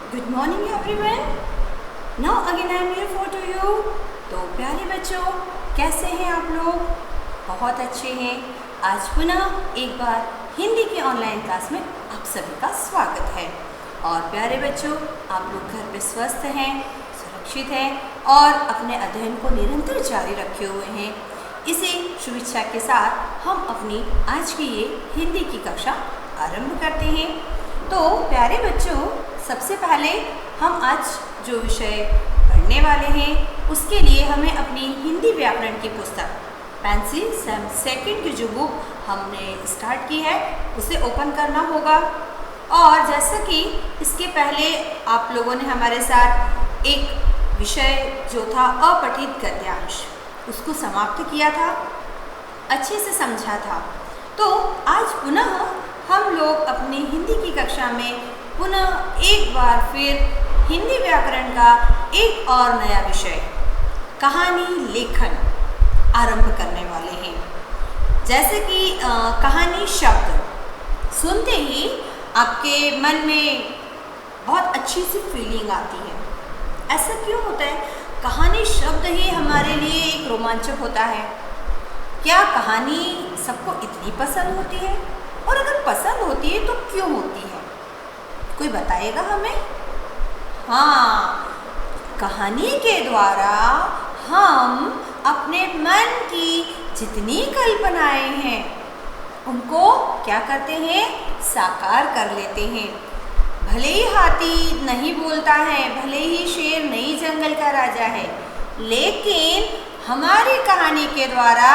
Good morning everyone. Now again I am here for to you. तो प्यारे बच्चों, कैसे हैं आप लोग? बहुत अच्छे हैं। आज पुनः एक बार हिंदी की ऑनलाइन क्लास में आप सभी का स्वागत है। और प्यारे बच्चों, आप लोग घर पे स्वस्थ हैं, सुरक्षित हैं और अपने अध्ययन को निरंतर जारी रखे हुए हैं। इसी शुभेच्छा के साथ हम अपनी आज की ये हिंदी की कक्षा आरंभ करते हैं। तो प्यारे बच्चों, सबसे पहले हम आज जो विषय पढ़ने वाले हैं उसके लिए हमें अपनी हिंदी व्याकरण की पुस्तक फैंसी सेम सेकंड की जो बुक हमने स्टार्ट की है उसे ओपन करना होगा। और जैसा कि इसके पहले आप लोगों ने हमारे साथ एक विषय जो था अपठित गद्यांश उसको समाप्त किया था, अच्छे से समझा था। तो आज पुनः हम लोग अपनी हिंदी की कक्षा में पुनः एक बार फिर हिंदी व्याकरण का एक और नया विषय कहानी लेखन आरंभ करने वाले हैं। जैसे कि कहानी शब्द सुनते ही आपके मन में बहुत अच्छी सी फीलिंग आती है। ऐसा क्यों होता है? कहानी शब्द ही हमारे लिए एक रोमांचक होता है। क्या कहानी सबको इतनी पसंद होती है? और अगर पसंद होती है तो क्यों होती है? कोई बताएगा हमें? हाँ, कहानी के द्वारा हम अपने मन की जितनी कल्पनाएं हैं उनको क्या करते हैं? साकार कर लेते हैं। भले ही हाथी नहीं बोलता है, भले ही शेर नहीं जंगल का राजा है, लेकिन हमारी कहानी के द्वारा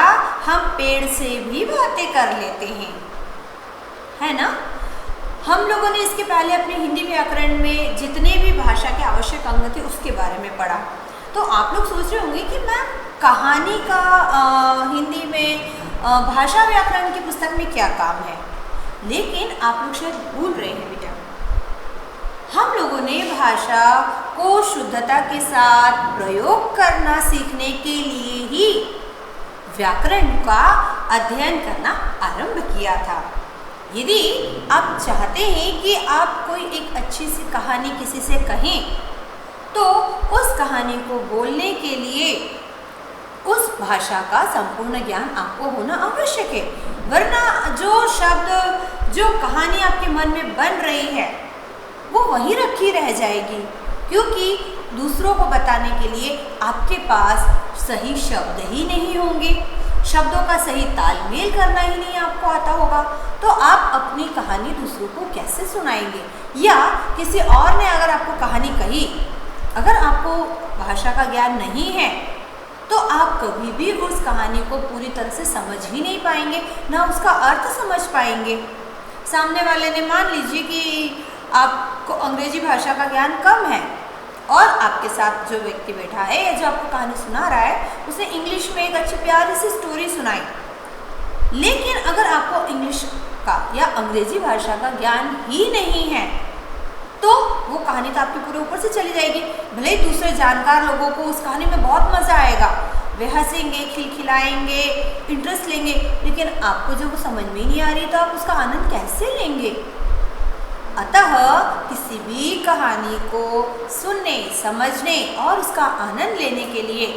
हम पेड़ से भी बातें कर लेते हैं, है ना? हम लोगों ने इसके पहले अपने हिंदी व्याकरण में जितने भी भाषा के आवश्यक अंग थे उसके बारे में पढ़ा। तो आप लोग सोच रहे होंगे कि मैम कहानी का हिंदी में भाषा व्याकरण की पुस्तक में क्या काम है? लेकिन आप लोग शायद भूल रहे हैं बेटा, हम लोगों ने भाषा को शुद्धता के साथ प्रयोग करना सीखने के लिए ही व्याकरण का अध्ययन करना आरंभ किया था। यदि आप चाहते हैं कि आप कोई एक अच्छी सी कहानी किसी से कहें तो उस कहानी को बोलने के लिए उस भाषा का संपूर्ण ज्ञान आपको होना आवश्यक है। वरना जो शब्द जो कहानी आपके मन में बन रही है वो वहीं रखी रह जाएगी, क्योंकि दूसरों को बताने के लिए आपके पास सही शब्द ही नहीं होंगे, शब्दों का सही तालमेल करना ही नहीं आपको आता होगा, तो आप अपनी कहानी दूसरों को कैसे सुनाएंगे? या किसी और ने अगर आपको कहानी कही, अगर आपको भाषा का ज्ञान नहीं है तो आप कभी भी उस कहानी को पूरी तरह से समझ ही नहीं पाएंगे, ना उसका अर्थ समझ पाएंगे। सामने वाले ने मान लीजिए कि आपको अंग्रेजी भाषा का ज्ञान कम है और आपके साथ जो व्यक्ति बैठा है या जो आपको कहानी सुना रहा है उसने इंग्लिश में एक अच्छी प्यारी सी स्टोरी सुनाई, लेकिन अगर आपको इंग्लिश का या अंग्रेजी भाषा का ज्ञान ही नहीं है तो वो कहानी तो आपके पूरे ऊपर से चली जाएगी। भले ही दूसरे जानकार लोगों को उस कहानी में बहुत मज़ा आएगा, वे हंसेंगे, खिलखिलाएंगे, इंटरेस्ट लेंगे, लेकिन आपको जब वो समझ में ही नहीं आ रही तो आप उसका आनंद कैसे लेंगे? अतः किसी भी कहानी को सुनने, समझने और उसका आनंद लेने के लिए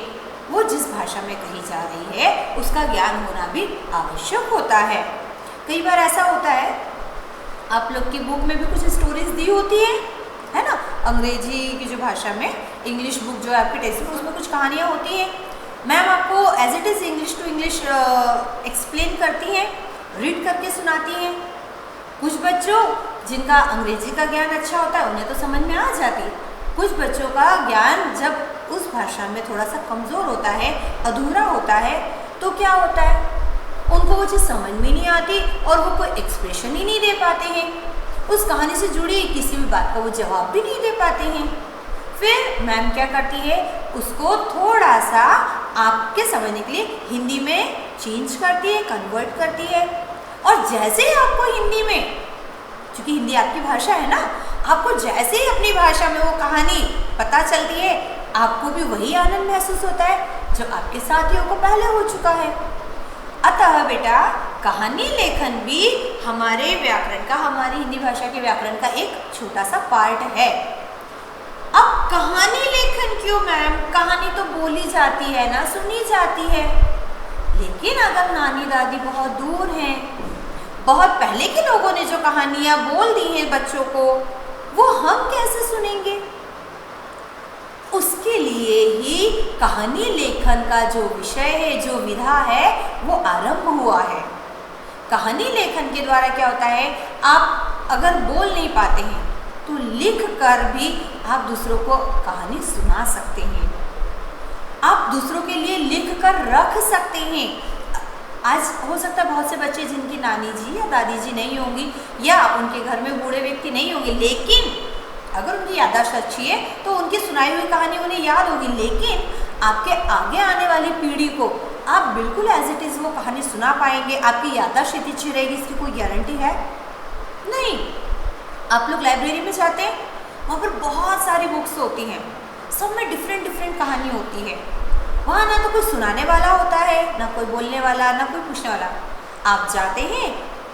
वो जिस भाषा में कही जा रही है उसका ज्ञान होना भी आवश्यक होता है। कई बार ऐसा होता है, आप लोग की बुक में भी कुछ स्टोरीज दी होती है ना? अंग्रेजी की जो भाषा में इंग्लिश बुक जो है आपकी टेक्स्ट बुक, उसमें कुछ कहानियाँ होती हैं। मैम आपको as it is English to English explain करती हैं, रीड करके सुनाती हैं। कुछ बच्चों जिनका अंग्रेजी का ज्ञान अच्छा होता है उन्हें तो समझ में आ जाती है, कुछ बच्चों का ज्ञान जब उस भाषा में थोड़ा सा कमज़ोर होता है, अधूरा होता है, तो क्या होता है, उनको वो चीज़ समझ में नहीं आती और वो कोई एक्सप्रेशन ही नहीं दे पाते हैं, उस कहानी से जुड़ी किसी भी बात का वो जवाब भी नहीं दे पाते हैं। फिर मैम क्या करती है, उसको थोड़ा सा आपके समझने के लिए हिंदी में चेंज करती है, कन्वर्ट करती है। और जैसे ही आपको हिंदी में, क्योंकि हिंदी आपकी भाषा है ना, आपको जैसे ही अपनी भाषा में वो कहानी पता चलती है, आपको भी वही आनंद महसूस होता है जो आपके साथियों को पहले हो चुका है। अतः बेटा, कहानी लेखन भी हमारे व्याकरण का, हमारी हिंदी भाषा के व्याकरण का एक छोटा सा पार्ट है। कहानी लेखन क्यों मैम? कहानी तो बोली जाती है ना, सुनी जाती है। लेकिन अगर नानी दादी बहुत दूर हैं, बहुत पहले के लोगों ने जो कहानियाँ बोल दी हैं बच्चों को, वो हम कैसे सुनेंगे? उसके लिए ही कहानी लेखन का जो विषय है, जो विधा है, वो आरंभ हुआ है। कहानी लेखन के द्वारा क्या होता है, आप अगर बोल नहीं पाते हैं तो लिख कर भी आप दूसरों को कहानी सुना सकते हैं। आप दूसरों के लिए लिख कर रख सकते हैं। आज हो सकता है बहुत से बच्चे जिनकी नानी जी या दादी जी नहीं होंगी या उनके घर में बूढ़े व्यक्ति नहीं होंगे, लेकिन अगर उनकी याददाश्त अच्छी है तो उनकी सुनाई हुई कहानी उन्हें याद होगी। लेकिन आपके आगे आने वाली पीढ़ी को आप बिल्कुल एज इट इज़ वो कहानी सुना पाएंगे, आपकी याददाश्त इतनी अच्छी रहेगी, इसकी कोई गारंटी है नहीं। आप लोग लाइब्रेरी में जाते हैं, वहाँ पर बहुत सारी बुक्स होती हैं, सब में डिफरेंट कहानी होती है। वहाँ ना तो कोई सुनाने वाला होता है, ना कोई बोलने वाला, ना कोई पूछने वाला। आप जाते हैं,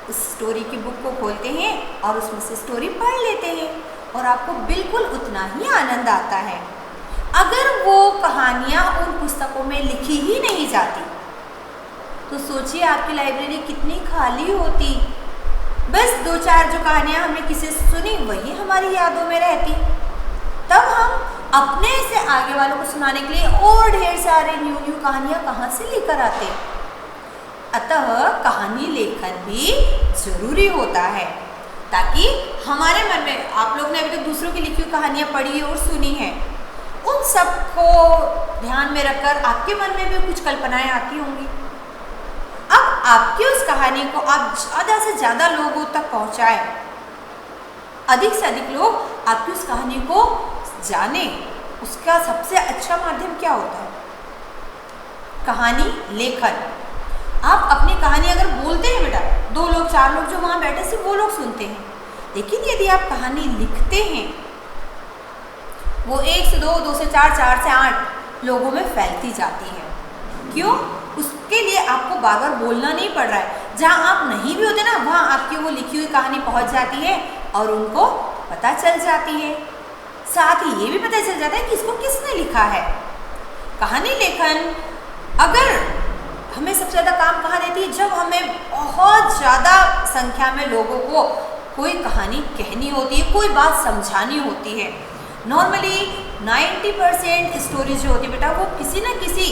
उस स्टोरी की बुक को खोलते हैं और उसमें से स्टोरी पढ़ लेते हैं और आपको बिल्कुल उतना ही आनंद आता है। अगर वो कहानियाँ उन पुस्तकों में लिखी ही नहीं जाती तो सोचिए आपकी लाइब्रेरी कितनी खाली होती। बस 2-4 जो कहानियाँ हमने किसी से सुनी वही हमारी यादों में रहती। तब हम अपने से आगे वालों को सुनाने के लिए और ढेर सारे न्यू कहानियाँ कहाँ से लेकर आते। अतः कहानी लेखन भी जरूरी होता है ताकि हमारे मन में, आप लोग ने अभी तक दूसरों की लिखी हुई कहानियाँ पढ़ी और सुनी हैं, उन सबको ध्यान में रखकर आपके मन में भी कुछ कल्पनाएं आती होंगी। अब आपकी उस कहानी को आप ज़्यादा से ज़्यादा लोगों तक पहुँचाएं, अधिक से अधिक लोग आपकी उस कहानी को जाने। उसका सबसे अच्छा माध्यम क्या होता है? कहानी लेखन। आप अपनी कहानी अगर बोलते हैं बेटा, 2 लोग 4 लोग जो वहाँ बैठे सिर्फ वो लोग सुनते हैं, लेकिन यदि आप कहानी लिखते हैं वो 1 से 2, 2 से 4, 4 से 8 लोगों में फैलती जाती है। क्यों? उसके लिए आपको बार बार बोलना नहीं पड़ रहा है। जहाँ आप नहीं भी होते ना, वहाँ आपकी वो लिखी हुई कहानी पहुँच जाती है और उनको पता चल जाती है। साथ ही ये भी पता चल जाता है कि इसको किसने लिखा है। कहानी लेखन अगर हमें सबसे ज़्यादा काम कहाँ देती है, जब हमें बहुत ज़्यादा संख्या में लोगों को कोई कहानी कहनी होती है, कोई बात समझानी होती है। नॉर्मली 90% स्टोरीज जो होती है बेटा, वो किसी न किसी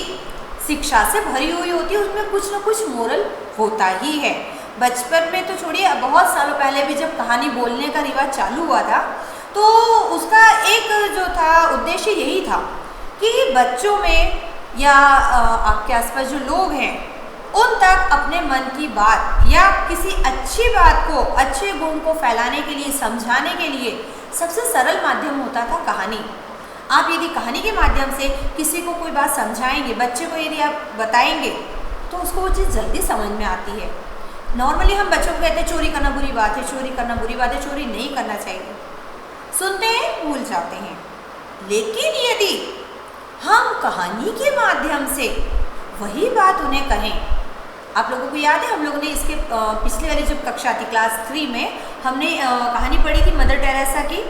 शिक्षा से भरी हुई होती है, उसमें कुछ न कुछ मोरल होता ही है। बचपन में तो छोड़िए, बहुत सालों पहले भी जब कहानी बोलने का रिवाज चालू हुआ था तो उसका एक जो था उद्देश्य यही था कि बच्चों में या आपके आसपास जो लोग हैं उन तक अपने मन की बात या किसी अच्छी बात को, अच्छे गुण को फैलाने के लिए, समझाने के लिए सबसे सरल माध्यम होता था कहानी। आप यदि कहानी के माध्यम से किसी को कोई बात समझाएंगे, बच्चे को यदि आप बताएंगे तो उसको वो चीज़ जल्दी समझ में आती है। नॉर्मली हम बच्चों को कहते हैं चोरी करना बुरी बात है, चोरी करना बुरी बात है, चोरी नहीं करना चाहिए, सुनते हैं भूल जाते हैं। लेकिन यदि हम कहानी के माध्यम से वही बात उन्हें कहें, आप लोगों को याद है हम लोगों ने इसके पिछले वाली जब कक्षा थी क्लास 3 में, हमने कहानी पढ़ी थी मदर टेरेसा की।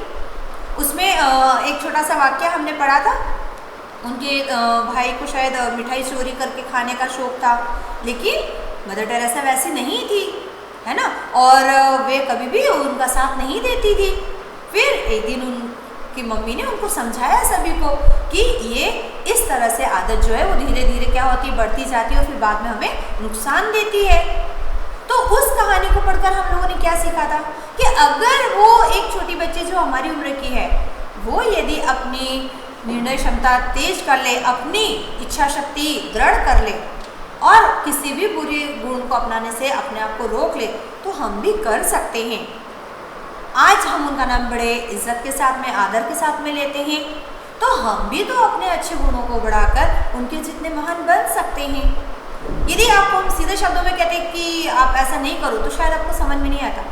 उसमें एक छोटा सा वाक्य हमने पढ़ा था। उनके भाई को शायद मिठाई चोरी करके खाने का शौक था, लेकिन मदर टेरेसा वैसी नहीं थी, है ना, और वे कभी भी उनका साथ नहीं देती थी। फिर एक दिन उनकी मम्मी ने उनको समझाया सभी को कि ये इस तरह से आदत जो है वो धीरे धीरे क्या होती है, बढ़ती जाती है और फिर बाद में हमें नुकसान देती है। तो उस कहानी को पढ़कर हम लोगों ने क्या सीखा था कि अगर वो एक छोटी बच्ची जो हमारी उम्र की है, वो यदि अपनी निर्णय क्षमता तेज कर ले, अपनी इच्छा शक्ति दृढ़ कर ले और किसी भी बुरे गुण को अपनाने से अपने आप को रोक ले, तो हम भी कर सकते हैं। आज हम उनका नाम बड़े इज्जत के साथ में, आदर के साथ में लेते हैं, तो हम भी तो अपने अच्छे गुणों को बढ़ाकर उनके जितने महान बन सकते हैं। यदि आपको हम सीधे शब्दों में कहते हैं कि आप ऐसा नहीं करो तो शायद आपको समझ में नहीं आता,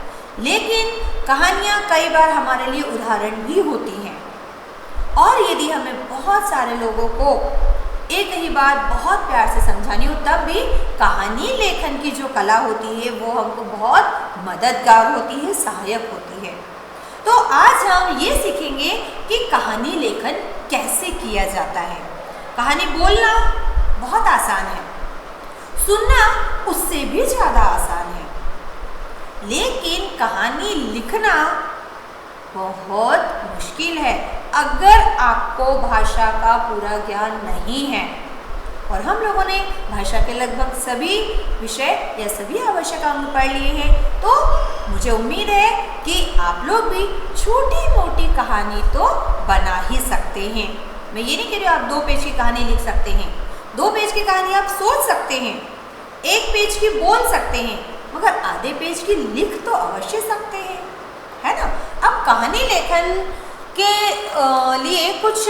लेकिन कहानियाँ कई बार हमारे लिए उदाहरण भी होती हैं। और यदि हमें बहुत सारे लोगों को एक ही बात बहुत प्यार से समझानी हो, तब भी कहानी लेखन की जो कला होती है वो हमको बहुत मददगार होती है, सहायक होती है। तो आज हम ये सीखेंगे कि कहानी लेखन कैसे किया जाता है। कहानी बोलना बहुत आसान है, सुनना उससे भी ज़्यादा आसान है, लेकिन कहानी लिखना बहुत मुश्किल है अगर आपको भाषा का पूरा ज्ञान नहीं है। और हम लोगों ने भाषा के लगभग सभी विषय या सभी आवश्यक अंग पढ़ लिए हैं, तो मुझे उम्मीद है कि आप लोग भी छोटी मोटी कहानी तो बना ही सकते हैं। मैं ये नहीं कह रही हूँ आप 2 पेज की कहानी लिख सकते हैं, 2 पेज की कहानी आप सोच सकते हैं, 1 पेज की बोल सकते हैं, मगर आधे पेज की लिख तो अवश्य सकते हैं, है ना। अब कहानी लेखन के लिए कुछ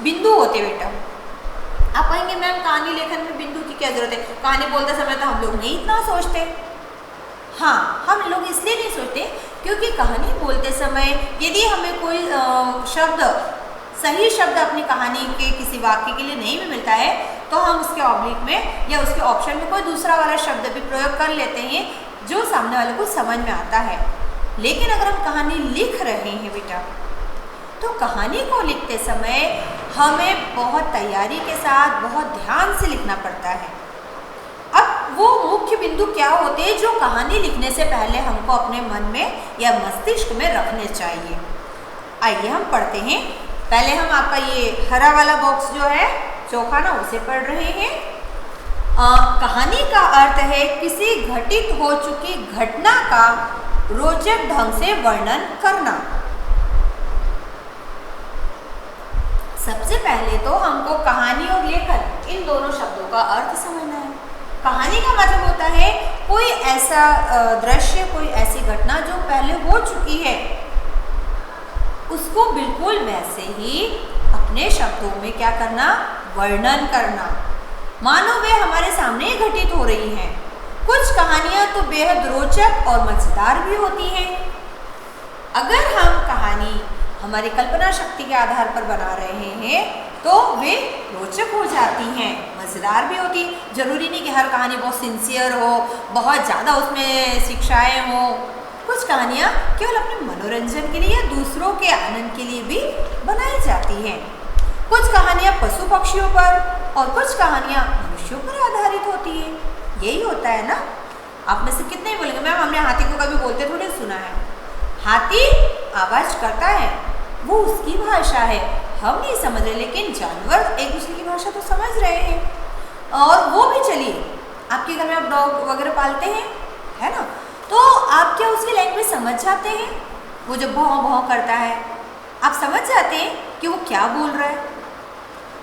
बिंदु होते बेटा। आप कहेंगे मैम कहानी लेखन में बिंदु की क्या जरूरत है, कहानी बोलते समय तो हम लोग नहीं इतना सोचते। हाँ, हम लोग इसलिए नहीं सोचते क्योंकि कहानी बोलते समय यदि हमें कोई शब्द, सही शब्द अपनी कहानी के किसी वाक्य के लिए नहीं भी मिलता है, तो हम उसके ऑब्लिक में या उसके ऑप्शन में कोई दूसरा वाला शब्द भी प्रयोग कर लेते हैं जो सामने वाले को समझ में आता है। लेकिन अगर हम कहानी लिख रहे हैं बेटा, तो कहानी को लिखते समय हमें बहुत तैयारी के साथ, बहुत ध्यान से लिखना पड़ता है। अब वो मुख्य बिंदु क्या होते हैं जो कहानी लिखने से पहले हमको अपने मन में या मस्तिष्क में रखने चाहिए। आइए हम पढ़ते हैं। पहले हम आपका ये हरा वाला बॉक्स जो है चौका ना, उसे पढ़ रहे हैं। कहानी का अर्थ है किसी घटित हो चुकी घटना का रोचक ढंग से वर्णन करना। सबसे पहले तो हमको कहानी और लेखन इन दोनों शब्दों का अर्थ समझना है। कहानी का मतलब होता है कोई ऐसा दृश्य, कोई ऐसी घटना जो पहले हो चुकी है, उसको बिल्कुल वैसे ही अपने शब्दों में क्या करना, वर्णन करना, मानो वे हमारे सामने घटित हो रही हैं। कुछ कहानियां तो बेहद रोचक और मजेदार भी होती हैं। अगर हम कहानी हमारी कल्पना शक्ति के आधार पर बना रहे हैं तो वे रोचक हो जाती हैं, मज़ेदार भी होती। जरूरी नहीं कि हर कहानी बहुत सिंसियर हो, बहुत ज़्यादा उसमें शिक्षाएं हो। कुछ कहानियाँ केवल अपने मनोरंजन के लिए या दूसरों के आनंद के लिए भी बनाई जाती हैं। कुछ कहानियाँ पशु पक्षियों पर और कुछ कहानियाँ मनुष्यों पर आधारित होती हैं। यही होता है ना। आप में से कितने ही बोलेंगे मैम हमने हाथी को कभी बोलते थोड़े सुना है। हाथी आवाज़ करता है, वो उसकी भाषा है, हम नहीं समझ रहे, लेकिन जानवर एक दूसरे की भाषा तो समझ रहे हैं। और वो भी चलिए, आपके घर में आप डॉग वगैरह पालते हैं, है ना, तो आप क्या उसकी लैंग्वेज समझ जाते हैं? वो जब भौं भौं करता है आप समझ जाते हैं कि वो क्या बोल रहा है।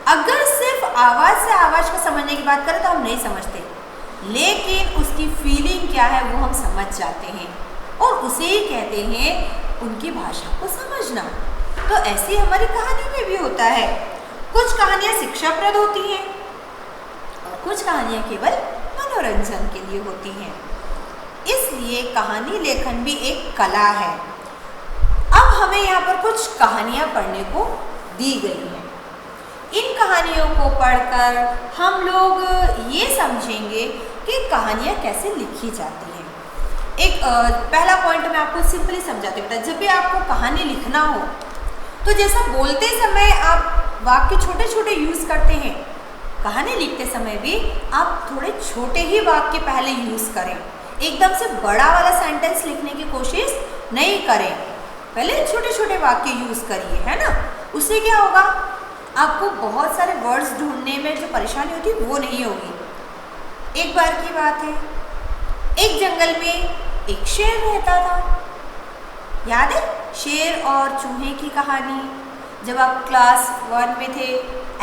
अगर सिर्फ आवाज़ से आवाज़ को समझने की बात करें तो हम नहीं समझते, लेकिन उसकी फीलिंग क्या है वो हम समझ जाते हैं, और उसे ही कहते हैं उनकी भाषा को समझना। तो ऐसी हमारी कहानी में भी होता है। कुछ कहानियाँ शिक्षाप्रद होती हैं और कुछ कहानियाँ केवल मनोरंजन के लिए होती हैं। इसलिए कहानी लेखन भी एक कला है। अब हमें यहाँ पर कुछ कहानियाँ पढ़ने को दी गई हैं। इन कहानियों को पढ़कर हम लोग ये समझेंगे कि कहानियाँ कैसे लिखी जाती हैं। एक पहला पॉइंट मैं आपको सिंपली समझाती हूँ बेटा। जब भी आपको कहानी लिखना हो तो जैसा बोलते समय आप वाक्य छोटे छोटे यूज़ करते हैं, कहानी लिखते समय भी आप थोड़े छोटे ही वाक्य पहले यूज़ करें। एकदम से बड़ा वाला सेंटेंस लिखने की कोशिश नहीं करें, पहले छोटे छोटे वाक्य यूज़ करिए, है ना। उससे क्या होगा, आपको बहुत सारे वर्ड्स ढूंढने में जो परेशानी होती है वो नहीं होगी। एक बार की बात है, एक जंगल में एक शेर रहता था। याद है शेर और चूहे की कहानी? जब आप क्लास 1 में थे,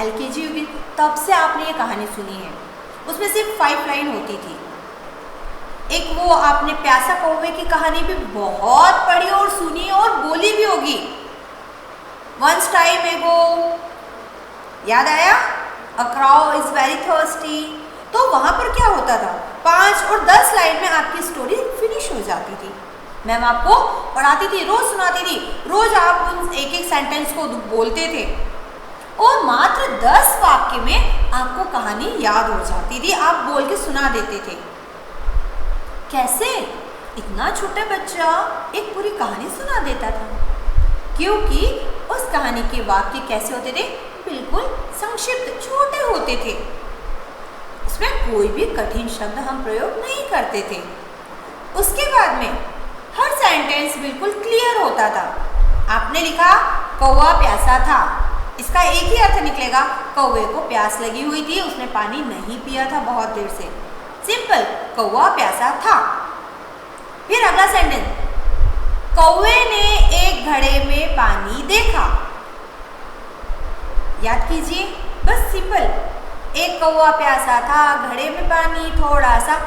LKG UKG, तब से आपने ये कहानी सुनी है। उसमें सिर्फ 5 लाइन होती थी। एक वो आपने प्यासा कौवे की कहानी भी बहुत पढ़ी और सुनी और बोली भी होगी। Once time ago, याद आया? A crow is very thirsty। तो वहाँ पर क्या होता था, 5 और 10 लाइन में आपकी स्टोरी फिनिश हो जाती थी। मैम आपको पढ़ाती थी, रोज सुनाती थी, रोज आप उन एक एक सेंटेंस को बोलते थे और मात्र 10 वाक्य में आपको कहानी याद हो जाती थी। आप बोल के सुना देते थे। कैसे इतना छोटा बच्चा एक पूरी कहानी सुना देता था? क्योंकि उस उस कहानी के वाक्य कैसे होते थे? बिल्कुल संक्षिप्त, छोटे होते थे। उसमें कोई भी कठिन शब्द हम प्रयोग नहीं करते थे। उसके बाद में हर सेंटेंस बिल्कुल क्लियर होता था। आपने लिखा कौवा प्यासा था, इसका एक ही अर्थ निकलेगा, कौवे को प्यास लगी हुई थी, उसने पानी नहीं पिया था बहुत देर से। सिंपल, कौवा प्यासा था। फिर अगला सेंटेंस, कौवे ने एक घड़े में पानी देखा। याद कीजिए, बस सिंपल, एक कौवा प्यासा था, घड़े में पानी थोड़ा सा,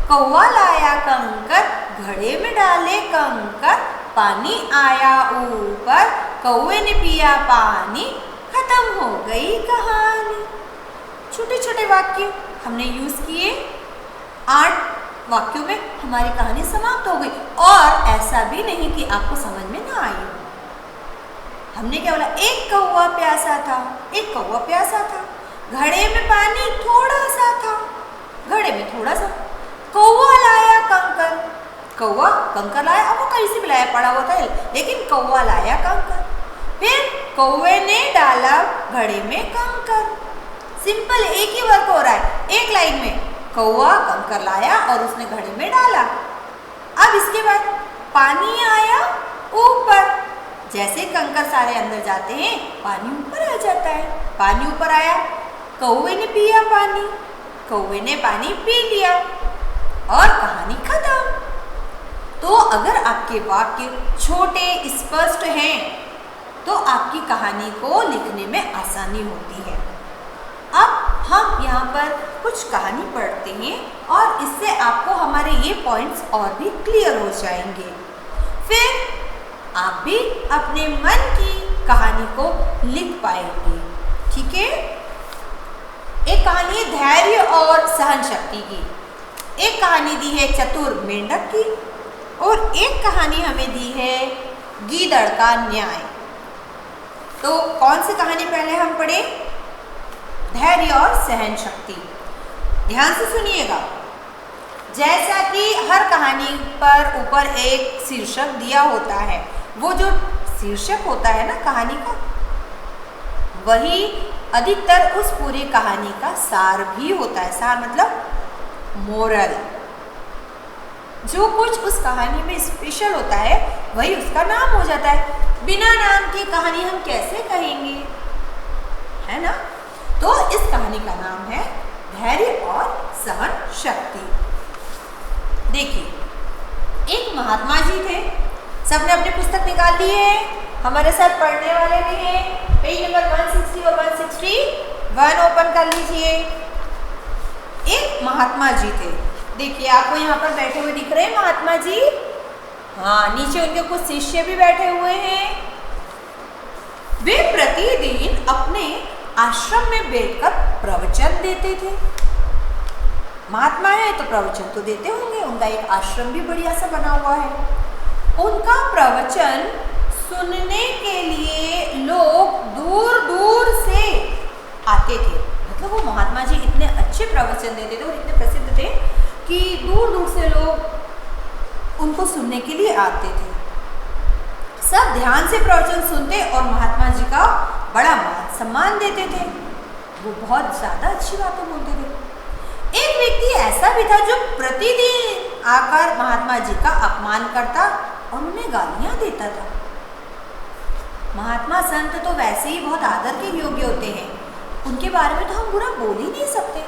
कौवा लाया कंकर, घड़े में डाले कंकर, पानी आया ऊपर, कौवे ने पिया पानी, खत्म हो गई कहानी। छोटे छोटे वाक्य हमने यूज किए, 8 वाक्यों में हमारी कहानी समाप्त हो गई। और ऐसा भी नहीं कि आपको समझ में ना आई। हमने क्या बोला? एक कौवा प्यासा था, एक कौवा प्यासा था, घड़े में पानी थोड़ा सा था, घड़े में थोड़ा सा, कौवा लाया कंकर, कौवा कंकर लाया, अब वो कहीं से भी लाया, पड़ा हुआ था, लेकिन कौवा लाया कंकर। फिर कौवे ने डाला घड़े में कंकर। सिंपल, एक ही वर्क हो रहा है, एक लाइन में, कौवा कंकर लाया और उसने घड़े में डाला। अब इसके बाद पानी आया ऊपर, जैसे कंकर सारे अंदर जाते हैं, पानी ऊपर आ जाता है। पानी ऊपर आया, कौवे ने पिया पानी, कौवे ने पानी पी लिया और कहानी खत्म। तो अगर आपके वाक्य छोटे स्पष्ट हैं तो आपकी कहानी को लिखने में आसानी होती है। अब हम यहाँ पर कुछ कहानी पढ़ते हैं और इससे आपको हमारे ये पॉइंट्स और भी क्लियर हो जाएंगे। फिर आप भी अपने मन की कहानी को लिख पाएंगे। ठीक है? एक कहानी है धैर्य और सहन शक्ति की, एक कहानी दी है चतुर मेंढक की, और एक कहानी हमें दी है गीदड़ का न्याय। तो कौन सी कहानी पहले हम पढ़े? धैर्य और सहन शक्ति। ध्यान से सुनिएगा। जैसा कि हर कहानी पर ऊपर एक शीर्षक दिया होता है, वो जो शीर्षक होता है ना कहानी का, वही अधिकतर उस पूरी कहानी का सार भी होता है। सार मतलब मोरल। जो कुछ उस कहानी में स्पेशल होता है वही उसका नाम हो जाता है। बिना नाम की कहानी हम कैसे कहेंगे, है ना? तो इस कहानी का नाम है धैर्य और सहन शक्ति। देखिए, एक महात्मा जी थे, सबने अपनी पुस्तक निकाल ली है, हमारे साथ पढ़ने वाले भी हैं। पेज नंबर 160 और 161 ओपन कर लीजिए। एक महात्मा जी थे, देखिए आपको यहाँ पर बैठे हुए दिख रहे हैं महात्मा जी। हाँ, नीचे उनके कुछ शिष्य भी बैठे हुए हैं। वे प्रतिदिन अपने आश्रम में बैठकर प्रवचन देते थे। महात्मा है तो प्रवचन तो देते होंगे, उनका एक आश्रम भी बढ़िया सा बना हुआ है। उनका प्रवचन सुनने के लिए लोग दूर दूर से आते थे। मतलब वो महात्मा जी इतने अच्छे प्रवचन देते थे और इतने प्रसिद्ध थे कि दूर दूर से लोग उनको सुनने के लिए आते थे। सब ध्यान से प्रवचन सुनते और महात्मा जी का बड़ा मान सम्मान देते थे। वो बहुत ज़्यादा अच्छी बातें बोलते थे। एक व्यक्ति ऐसा भी था जो प्रतिदिन आकर महात्मा जी का अपमान करता और उन्हें गालियाँ देता था। महात्मा संत तो वैसे ही बहुत आदर के योग्य होते हैं, उनके बारे में तो हम बुरा बोल ही नहीं सकते।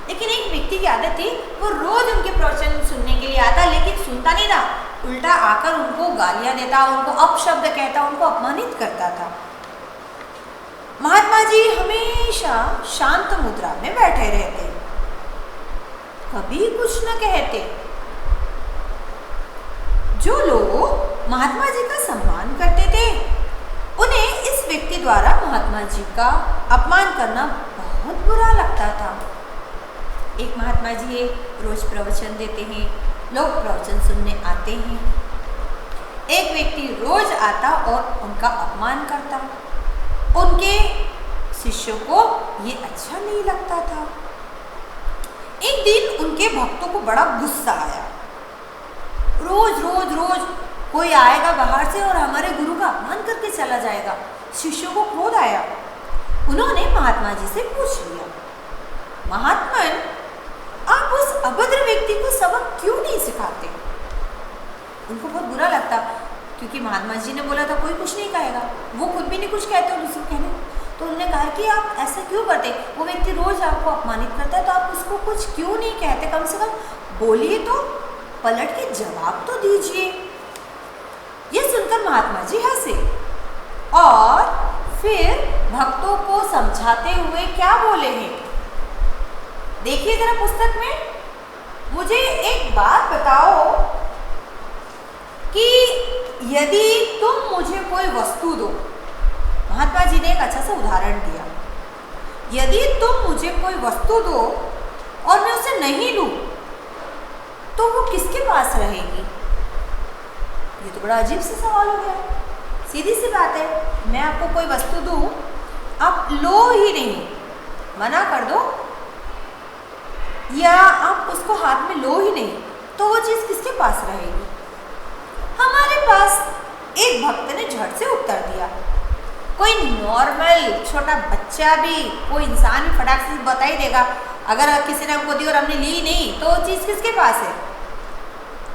लेकिन एक व्यक्ति की आदत थी, वो रोज उनके प्रवचन सुनने के लिए आता, लेकिन सुनता नहीं था, उल्टा आकर उनको गालियां देता, उनको अपशब्द कहता, उनको अपमानित करता था। महात्मा जी हमेशा शांत मुद्रा में बैठे रहते, कभी कुछ न कहते। जो लोग महात्मा जी का सम्मान करते थे, उन्हें इस व्यक्ति द्वारा महात्मा जी का अपमान करना बहुत बुरा लगता था। एक महात्मा जी रोज प्रवचन देते हैं, लोग प्रवचन सुनने आते हैं। एक व्यक्ति रोज आता और उनका अपमान करता, उनके शिष्यों को ये अच्छा नहीं लगता था। एक दिन उनके भक्तों को बड़ा गुस्सा आया। रोज रोज रोज कोई आएगा बाहर से और हमारे गुरु का अपमान करके चला जाएगा। शिष्यों को क्रोध आया। उन्होंने महात्मा जी से पूछ लिया, महात्मन, आप उस अभद्र व्यक्ति को सबक क्यों नहीं सिखाते? उनको बहुत बुरा लगता, क्योंकि महात्मा जी ने बोला था कोई कुछ नहीं कहेगा, वो खुद भी नहीं कुछ कहते और दूसरों कहने। तो उन्होंने कहा कि आप ऐसा क्यों करते? वो व्यक्ति रोज आपको अपमानित करता है, तो आप उसको कुछ क्यों नहीं कहते? कम से कम बोलिए तो, पलट के जवाब तो दीजिए। ये सुनकर महात्मा जी हंसे और फिर भक्तों को समझाते हुए क्या बोले हैं, देखिए जरा पुस्तक में। मुझे एक बात बताओ कि यदि तुम मुझे कोई वस्तु दो, महात्मा जी ने एक अच्छा सा उदाहरण दिया, यदि तुम मुझे कोई वस्तु दो और मैं उसे नहीं लूं, तो वो किसके पास रहेगी? ये तो बड़ा अजीब सा सवाल हो गया। सीधी सी बात है, मैं आपको कोई वस्तु दूं, आप लो ही नहीं, मना कर दो या आप उसको हाथ में लो ही नहीं, तो वो चीज़ किसके पास रहेगी? हमारे पास एक भक्त ने झट से उत्तर दिया। कोई नॉर्मल छोटा बच्चा भी, कोई इंसान भी फटाक से बता ही देगा, अगर किसी ने हमको दी और हमने ली नहीं, तो वो चीज़ किसके पास है?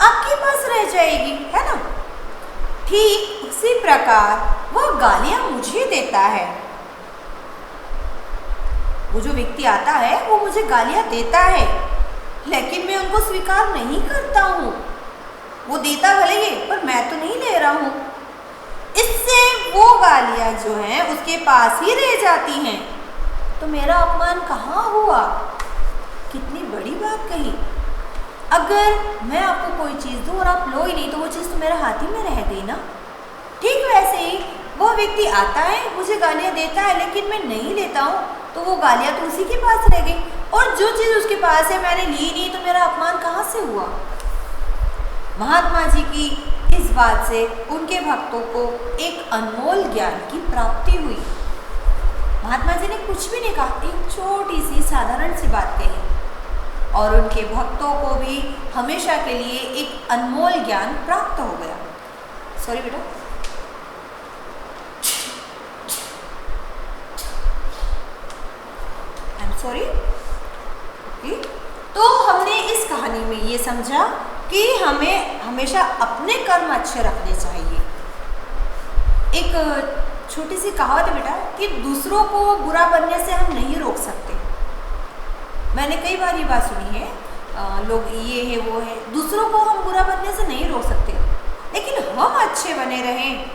आपके पास रह जाएगी, है ना? ठीक उसी प्रकार वह गालियां मुझे देता है। वो जो व्यक्ति आता है वो मुझे गालियां देता है, लेकिन मैं उनको स्वीकार नहीं करता हूँ। वो देता भले ही, पर मैं तो नहीं ले रहा हूँ। इससे वो गालियां जो हैं उसके पास ही रह जाती हैं। तो मेरा अपमान कहाँ हुआ? कितनी बड़ी बात कही। अगर मैं आपको कोई चीज़ दूँ और आप लो ही नहीं, तो वो चीज़ तो मेरे हाथ ही में रह गई ना। ठीक वैसे ही वो व्यक्ति आता है, मुझे गालियाँ देता है, लेकिन मैं नहीं लेता हूँ, तो वो गालियाँ तो उसी के पास रह गई, और जो चीज़ उसके पास है मैंने ली नहीं, तो मेरा अपमान कहाँ से हुआ? महात्मा जी की इस बात से उनके भक्तों को एक अनमोल ज्ञान की प्राप्ति हुई। महात्मा जी ने कुछ भी नहीं कहा, एक छोटी सी साधारण सी बात कही, और उनके भक्तों को भी हमेशा के लिए एक अनमोल ज्ञान प्राप्त हो गया। सॉरी बेटा, आई एम सॉरी। तो हमने इस कहानी में ये समझा कि हमें हमेशा अपने कर्म अच्छे रखने चाहिए। एक छोटी सी कहावत है बेटा कि दूसरों को बुरा बनने से हम नहीं रोक सकते। मैंने कई बार ये बात सुनी है, लोग ये है वो है, दूसरों को हम बुरा बनने से नहीं रोक सकते, लेकिन हम अच्छे बने रहें,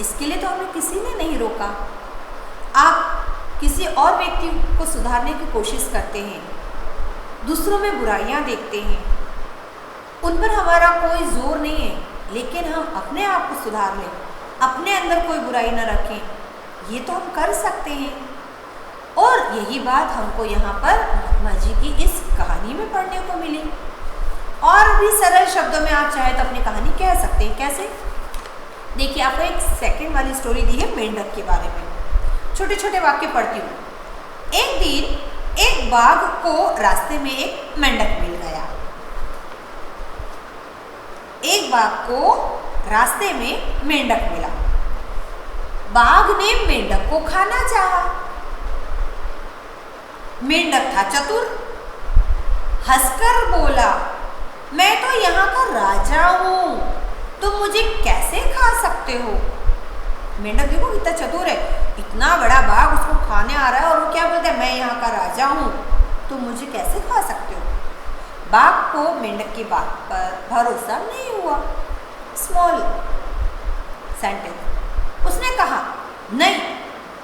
इसके लिए तो हमें किसी ने नहीं रोका। आप किसी और व्यक्ति को सुधारने की कोशिश करते हैं, दूसरों में बुराइयां देखते हैं, उन पर हमारा कोई जोर नहीं है, लेकिन हम अपने आप को सुधार लें, अपने अंदर कोई बुराई न रखें, ये तो हम कर सकते हैं। और यही बात हमको यहाँ पर महात्मा जी की इस कहानी में पढ़ने को मिली। और भी सरल शब्दों में आप चाहे तो अपनी कहानी कह सकते हैं। कैसे? देखिए, आपको एक सेकंड वाली स्टोरी दी है मेंढक के बारे में। छोटे छोटे वाक्य पढ़ती हूँ। एक दिन एक बाघ को रास्ते में एक मेंढक मिल गया। एक बाघ को रास्ते में मेंढक मिला। बाघ ने मेंढक को खाना चाहा। मेंढक था चतुर, हंसकर बोला, मैं तो यहाँ का राजा हूँ, तुम मुझे कैसे खा सकते हो? मेंढक देखो कितना चतुर है, इतना बड़ा बाघ उसको खाने आ रहा है और वो क्या बोलता है, मैं यहाँ का राजा हूँ, तुम मुझे कैसे खा सकते हो? बाघ को मेंढक की बात पर भरोसा नहीं हुआ। Small sentence. उसने कहा, नहीं,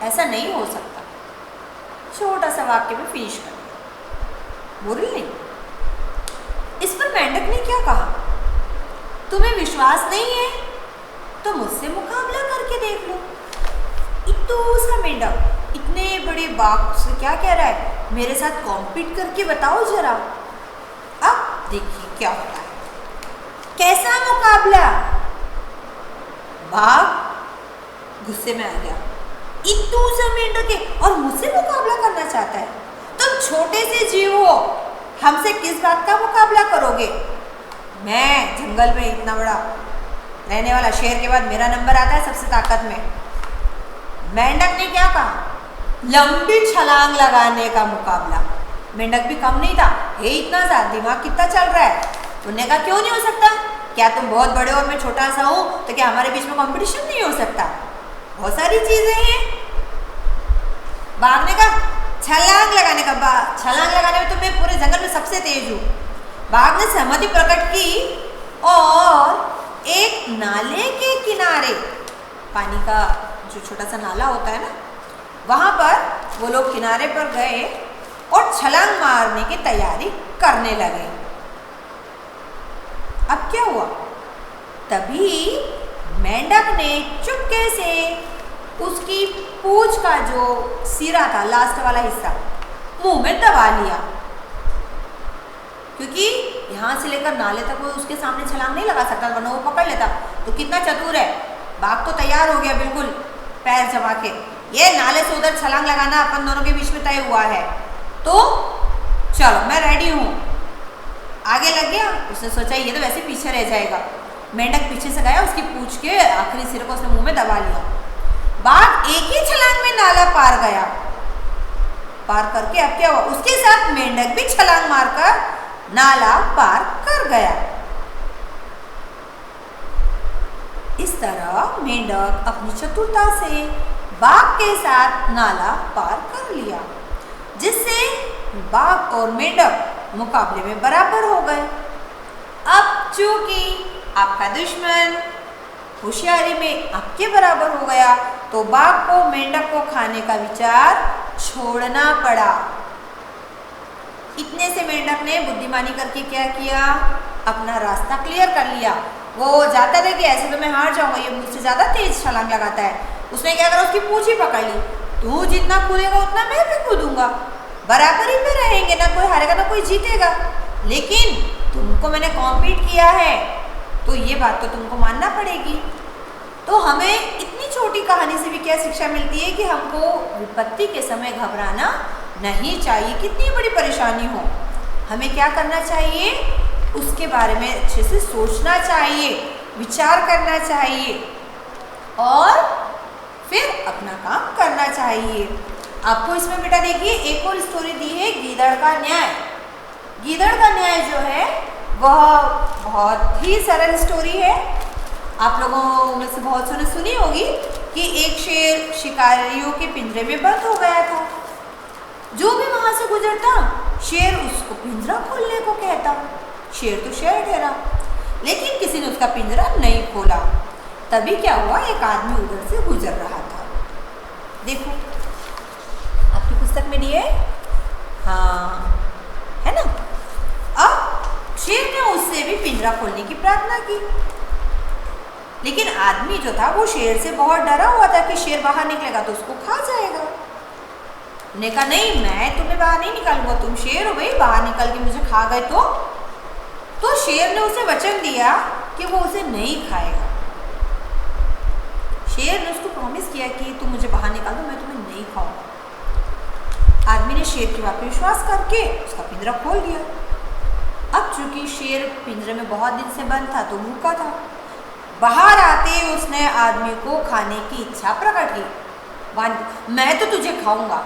ऐसा नहीं हो सकता। छोटा सा वाक्य में फिनिश कर दिया। बोल नहीं। इस पर मेंढक ने क्या कहा, तुम्हें विश्वास नहीं है तो मुझसे मुकाबला करके देख लो। इतना सा मेंढक इतने बड़े बाघ से क्या कह रहा है, मेरे साथ कॉम्पीट करके बताओ जरा। अब देखिए क्या होता है, कैसा मुकाबला। बाघ गुस्से में आ गया, इतू सा मेंढक है और मुझसे मुकाबला करना चाहता है। तुम छोटे से जीव हो, हमसे किस बात का मुकाबला करोगे? मैं जंगल में इतना बड़ा रहने वाला। शेर के बाद मेरा नंबर आता है सबसे ताकत में। मेंढक ने क्या कहा? लंबी छलांग लगाने का मुकाबला। मेंढक भी कम नहीं था, हे इतना सा दिमाग कितना चल रहा है। उन्होंने कहा क्यों नहीं हो सकता? क्या तुम बहुत बड़े हो और मैं छोटा सा हूं, तो क्या हमारे बीच में कंपटीशन नहीं हो सकता? बहुत सारी चीजें हैं। बाघ ने कहा छलांग लगाने का, छलांग लगाने में तो मैं पूरे जंगल में सबसे तेज हूँ। बाघ ने सहमति प्रकट की और एक नाले के किनारे, पानी का जो छोटा सा नाला होता है ना, वहां पर वो लोग किनारे पर गए और छलांग मारने की तैयारी करने लगे। अब क्या हुआ? तभी मेंढक ने चुपके से उसकी पूंछ का जो सिरा था, लास्ट वाला हिस्सा, मुंह में दबा लिया, क्योंकि यहां से लेकर नाले तक वो उसके सामने छलांग नहीं लगा सकता, वरना वो पकड़ लेता। तो कितना चतुर है बाघ, तो तैयार हो गया बिल्कुल पैर जमा के, ये नाले से उधर छलांग लगाना अपन दोनों के बीच में तय हुआ है, तो चलो मैं रेडी हूं। आगे लग गया। उसने सोचा ये तो वैसे पीछे रह जाएगा। मेंढक पीछे से गया, उसकी पूंछ के आखिरी सिरे को उसने मुंह में दबा लिया। बाघ एक ही छलांग में नाला पार गया। पार करके अब क्या हुआ? उसके साथ मेंढक भी छलांग मारकर नाला पार कर गया। इस तरह मेंढक अपनी चतुरता से बाघ के साथ नाला पार कर लिया, जिससे बाघ और मेंढक मुकाबले में बराबर हो गए। अब चूंकि आपका दुश्मन होशियारी में आपके बराबर हो गया, तो बाघ को मेंढक को खाने का विचार छोड़ना पड़ा। इतने से मेंढक ने बुद्धिमानी करके क्या किया? अपना रास्ता क्लियर कर लिया। वो जाता था कि ऐसे तो मैं हार जाऊंगा, ये मुझसे ज्यादा तेज छलांग लगाता है। उसने क्या करा? उसकी पूंछ ही पकड़ ली। तू जितना कूदेगा उतना मैं भी कूदूंगा, बराबरी पे रहेंगे, ना कोई हारेगा ना कोई जीतेगा। लेकिन तुमको मैंने कॉम्पीट किया है, तो ये बात तो तुमको मानना पड़ेगी। तो हमें इतनी छोटी कहानी से भी क्या शिक्षा मिलती है कि हमको विपत्ति के समय घबराना नहीं चाहिए। कितनी बड़ी परेशानी हो, हमें क्या करना चाहिए? उसके बारे में अच्छे से सोचना चाहिए, विचार करना चाहिए और फिर अपना काम करना चाहिए। आपको इसमें बेटा देखिए एक और स्टोरी दी है, गीदड़ का न्याय। गीदड़ का न्याय जो है वह बहुत ही सरल स्टोरी है। आप लोगों में से बहुत से ने सुनी होगी कि एक शेर शिकारियों के पिंजरे में बंद हो गया था। जो भी वहां से गुजरता, शेर उसको पिंजरा खोलने को कहता। शेर तो शेर ठहरा, लेकिन किसी ने उसका पिंजरा नहीं खोला। तभी क्या हुआ? एक आदमी उधर से गुजर रहा था। देखो आपकी पुस्तक में दिए, हाँ है ना। अब शेर ने उससे भी पिंजरा खोलने की प्रार्थना की, लेकिन आदमी जो था वो शेर से बहुत डरा हुआ था कि शेर बाहर निकलेगा तो उसको खा जाएगा। उसने कहा नहीं, मैं तुम्हें बाहर नहीं निकालूंगा, तुम शेर हो भाई, बाहर निकल के मुझे खा गए तो शेर ने उसे वचन दिया कि वो उसे नहीं खाएगा। शेर ने उसको प्रॉमिस किया कि तुम मुझे बाहर निकाल दो, मैं तुम्हें नहीं खाऊंगा। आदमी ने शेर की बात पर विश्वास करके उसका पिंजरा खोल दिया। अब चूंकि शेर पिंजरे में बहुत दिन से बंद था तो भूखा था। बाहर आते ही उसने आदमी को खाने की इच्छा प्रकट की। मैं तो तुझे खाऊंगा।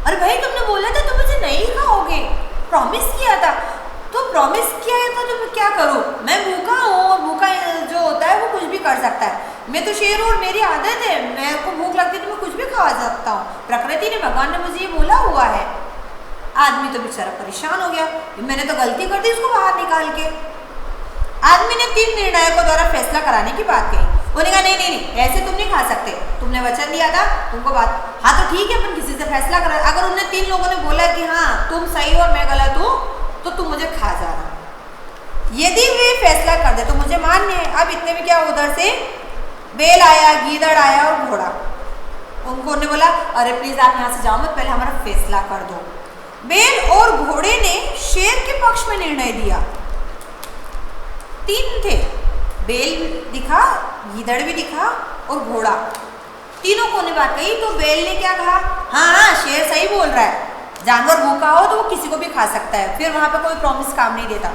अरे भाई तुमने बोला था तुम मुझे नहीं खाओगे, प्रॉमिस किया था। तो प्रॉमिस किया था तो मैं क्या करूं? मैं भूखा हूँ और भूखा जो होता है वो कुछ भी कर सकता है। मैं तो शेर हूँ और मेरी आदत है, मेरे को भूख लगती है तो मैं कुछ भी खा सकता हूँ। प्रकृति ने, भगवान ने मुझे ये बोला हुआ है। आदमी तो बेचारा परेशान हो गया, मैंने तो गलती कर दी उसको बाहर निकाल के। आदमी ने 3 निर्णायकों द्वारा फैसला कराने की बात कही। उन्होंने कहा नहीं नहीं नहीं, ऐसे तुम नहीं खा सकते, तुमने वचन दिया था, तुमको बात, हाँ तो ठीक है अपन किसी से फैसला करा। अगर उन्हें 3 लोगों ने बोला कि हाँ तुम सही और मैं गलत हूँ तो तुम मुझे खा जाना, यदि वे फैसला कर दे तो मुझे मान्य है। अब इतने में क्या, उधर से बेल आया, गीदड़ आया और घोड़ा। उनको ने बोला अरे प्लीज आप यहाँ से जाओ मत, पहले हमारा फैसला कर दो। बेल और घोड़े ने शेर के पक्ष में निर्णय दिया। 3 थे, बेल दिखा, गीदड़ भी दिखा और घोड़ा। तीनों को ने बात कही तो बेल ने क्या कहा? हाँ शेर सही बोल रहा है, जानवर भूखा हो तो वो किसी को भी खा सकता है, फिर वहां पर कोई प्रॉमिस काम नहीं देता।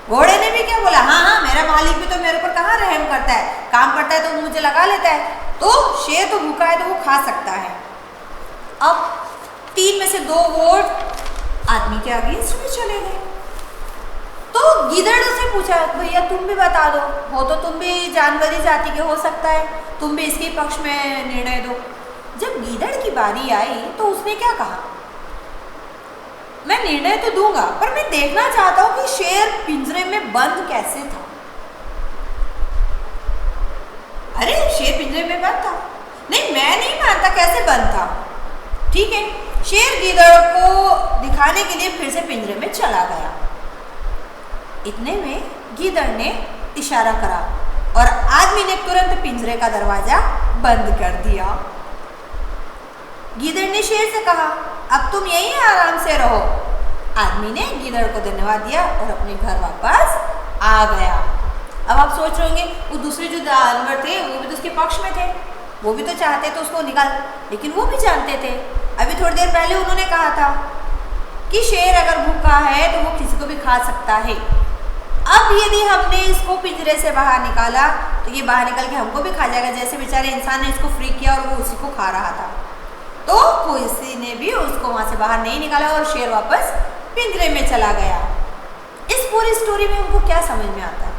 घोड़े ने भी क्या बोला, हाँ हाँ मेरा मालिक भी तो मेरे ऊपर कहाँ रहम करता है, काम करता है तो मुझे लगा लेता है, तो शेर तो भूखा है तो वो खा सकता है। अब 3 में से 2 वोट आदमी के अगेंस्ट में चले गए। तो गीदड़ से पूछा, भैया तुम भी बता दो, हो तो तुम भी जानवरी जाति के हो सकता है, तुम भी इसके पक्ष में निर्णय दो। जब गीदड़ की बारी आई तो उसने क्या कहा, मैं निर्णय तो दूंगा पर मैं देखना चाहता हूं कि शेर पिंजरे में बंद कैसे था। अरे शेर पिंजरे में बंद था? नहीं, मैं नहीं मानता कैसे बंद था। ठीक है, शेर गीदड़ को दिखाने के लिए फिर से पिंजरे में चला गया। इतने में गीदड़ ने इशारा करा और आदमी ने तुरंत पिंजरे का दरवाजा बंद कर दिया। गीदड़ ने शेर से कहा, अब तुम यहीं आराम से रहो। आदमी ने गीदड़ को धन्यवाद दिया और अपने घर वापस आ गया। अब आप सोच रहे होंगे, वो दूसरे जो जानवर थे वो भी तो उसके पक्ष में थे, वो भी तो चाहते थे उसको निकाल, लेकिन वो भी जानते थे, अभी थोड़ी देर पहले उन्होंने कहा था कि शेर अगर भूखा है तो वो किसी को भी खा सकता है। अब यदि हमने इसको पिंजरे से बाहर निकाला तो ये बाहर निकल के हमको भी खा जाएगा, जैसे बेचारे इंसान ने इसको फ्री किया और वो उसी को खा रहा था। तो किसी ने भी उसको वहां से बाहर नहीं निकाला और शेर वापस पिंजरे में चला गया। इस पूरी स्टोरी में उनको क्या समझ में आता है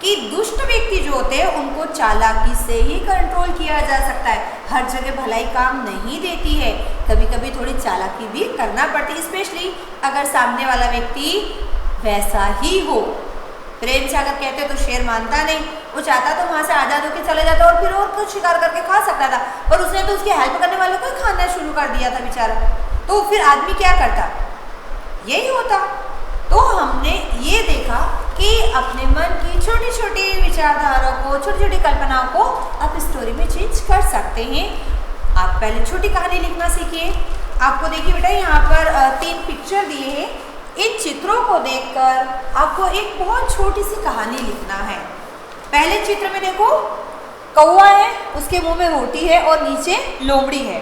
कि दुष्ट व्यक्ति जो होते हैं उनको चालाकी से ही कंट्रोल किया जा सकता है। हर जगह भलाई काम नहीं देती है, कभी कभी थोड़ी चालाकी भी करना पड़ती है, स्पेशली अगर सामने वाला व्यक्ति वैसा ही हो। प्रेम से अगर कहते तो शेर मानता नहीं, वो चाहता तो वहाँ से आज़ाद होकर चले जाता और फिर और कुछ शिकार करके खा सकता था, पर उसने तो उसकी हेल्प करने वालों को ही खाना शुरू कर दिया था बेचारा। तो फिर आदमी क्या करता, यही होता। तो हमने ये देखा कि अपने मन की छोटी छोटी विचारधारा को, छोटी छोटी कल्पनाओं को आप स्टोरी में चेंज कर सकते हैं। आप पहले छोटी कहानी लिखना सीखिए। आपको देखिए बेटा, यहाँ पर 3 पिक्चर दिए हैं। इन चित्रों को देखकर आपको एक बहुत छोटी सी कहानी लिखना है। पहले चित्र में देखो, कौवा है, उसके मुंह में रोटी है और नीचे लोमड़ी है।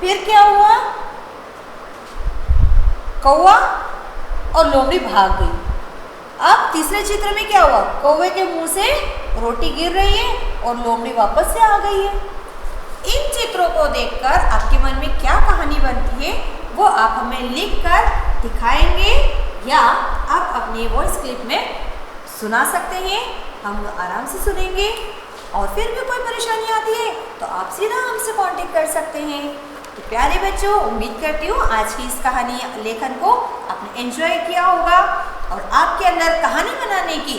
फिर क्या हुआ, कौवा और लोमड़ी भाग गई। अब तीसरे चित्र में क्या हुआ, कौवे के मुंह से रोटी गिर रही है और लोमड़ी वापस से आ गई है। इन चित्रों को देखकर आपके मन में क्या कहानी बनती है वो आप हमें लिखकर दिखाएंगे या आप अपनी वॉइस क्लिप में सुना सकते हैं। हम आराम से सुनेंगे और फिर भी कोई परेशानी आती है तो आप सीधा हमसे कांटेक्ट कर सकते हैं। तो प्यारे बच्चों, उम्मीद करती हूँ आज की इस कहानी लेखन को आपने एंजॉय किया होगा और आपके अंदर कहानी बनाने की,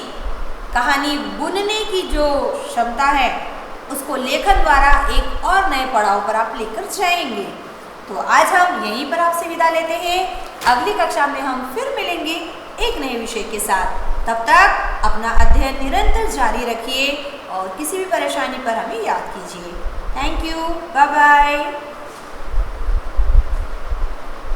कहानी बुनने की जो क्षमता है उसको लेखन द्वारा एक और नए पड़ाव पर आप लेकर जाएंगे। तो आज हम यहीं पर आपसे विदा लेते हैं। अगली कक्षा में हम फिर मिलेंगे एक नए विषय के साथ। तब तक अपना अध्ययन निरंतर जारी रखिए और किसी भी परेशानी पर हमें याद कीजिए। Thank you, bye bye.